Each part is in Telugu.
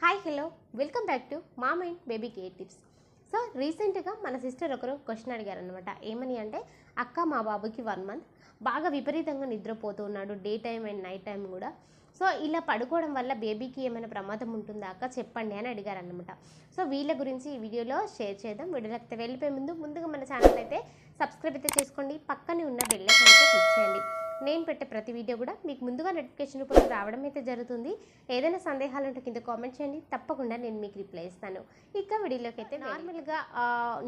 Hi hello welcome back to mom and baby care tips. So రీసెంట్గా మన సిస్టర్ ఒకరు క్వశ్చన్ అడిగారు అనమాట. ఏమని అంటే, అక్క మా బాబుకి 1 month బాగా విపరీతంగా నిద్రపోతూ ఉన్నాడు, day time and night time కూడా. సో ఇలా పడుకోవడం వల్ల బేబీకి ఏమైనా ప్రమాదం ఉంటుందా అక్క చెప్పండి అని అడిగారు అనమాట. సో వీళ్ళ గురించి ఈ వీడియోలో షేర్ చేద్దాం. వీడియోలోకి వెళ్ళిపోయే ముందుగా మన ఛానల్ అయితే సబ్స్క్రైబ్ అయితే చేసుకోండి, పక్కనే ఉన్న బెల్ ఐకాన్ అయితే క్లిక్ చేయండి. నేను పెట్టే ప్రతి వీడియో కూడా మీకు ముందుగా నోటిఫికేషన్ రూపంలో రావడం అయితే జరుగుతుంది. ఏదైనా సందేహాలు ఉంటే కింద కామెంట్ చేయండి, తప్పకుండా నేను మీకు రిప్లై ఇస్తాను. ఇక వీడియోలోకి అయితే నార్మల్గా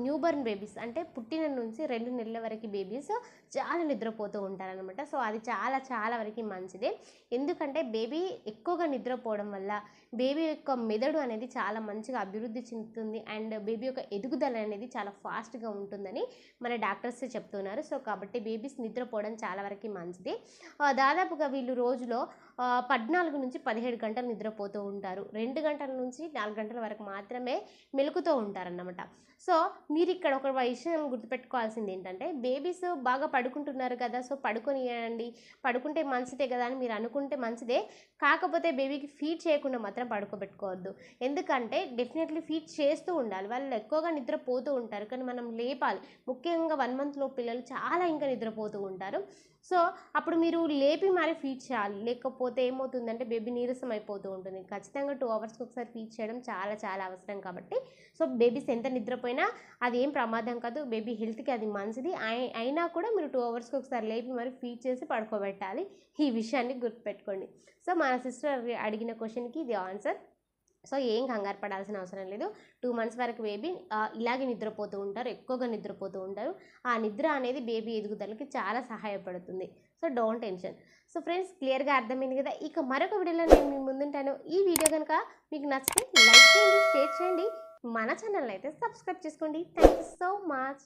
న్యూ బర్న్ బేబీస్ అంటే పుట్టిన నుంచి 2 నెలల వరకు బేబీస్ చాలా నిద్రపోతూ ఉంటారనమాట. సో అది చాలా వరకు మంచిదే. ఎందుకంటే బేబీ ఎక్కువగా నిద్రపోవడం వల్ల బేబీ యొక్క మెదడు అనేది చాలా మంచిగా అభివృద్ధి చెందుతుంది అండ్ బేబీ యొక్క ఎదుగుదల అనేది చాలా ఫాస్ట్గా ఉంటుందని మన డాక్టర్స్ చెప్తున్నారు. సో కాబట్టి బేబీస్ నిద్రపోవడం చాలా వరకు మంచిది. దాదాపుగా వీళ్ళు రోజులో 14 నుంచి 17 గంటలు నిద్రపోతూ ఉంటారు. 2 గంటల నుంచి 4 గంటల వరకు మాత్రమే మెలుకుతూ ఉంటారన్నమాట. సో మీరు ఇక్కడ ఒక విషయం గుర్తుపెట్టుకోవాల్సింది ఏంటంటే, బేబీస్ బాగా పడుకుంటున్నారు కదా, సో పడుకొనియండి, పడుకుంటే మంచిదే కదా అని మీరు అనుకుంటే మంచిదే. కాకపోతే బేబీకి ఫీడ్ చేయకుండా మాత్రం పడుకోబెట్టుకోవద్దు. ఎందుకంటే డెఫినెట్లీ ఫీడ్ చేస్తూ ఉండాలి. వాళ్ళు ఎక్కువగా నిద్రపోతూ ఉంటారు, కానీ మనం లేపాలి. ముఖ్యంగా 1 month పిల్లలు చాలా ఇంకా నిద్రపోతూ ఉంటారు. సో అప్పుడు మీరు లేపి మరి ఫీడ్ చేయాలి. లేకపోతే ఏమవుతుందంటే బేబీ నీరసం అయిపోతూ ఉంటుంది. ఖచ్చితంగా 2 hours ఒకసారి ఫీడ్ చేయడం చాలా అవసరం. కాబట్టి సో బేబీస్ ఎంత నిద్రపోయినా అది ఏం ప్రమాదం కాదు, బేబీ హెల్త్కి అది మంచిది. అయినా కూడా మీరు 2 hours ఒకసారి లేపి మరి ఫీడ్ చేసి పడుకోబెట్టాలి. ఈ విషయాన్ని గుర్తుపెట్టుకోండి. సో మన సిస్టర్ అడిగిన క్వశ్చన్కి ఇది ఆన్సర్. సో ఏం కంగారు పడాల్సిన అవసరం లేదు. 2 months వరకు బేబీ ఇలాగే నిద్రపోతూ ఉంటారు, ఎక్కువగా నిద్రపోతూ ఉంటారు. ఆ నిద్ర అనేది బేబీ ఎదుగుదలకి చాలా సహాయపడుతుంది. So don't tension. So friends, క్లియర్గా అర్థమైంది కదా. ఇక మరొక వీడియోలో నేను మీ ముందుంటాను. ఈ వీడియో కనుక మీకు నచ్చితే లైక్ చేయండి, షేర్ చేయండి, మన ఛానల్ అయితే సబ్స్క్రైబ్ చేసుకోండి. Thank you so much.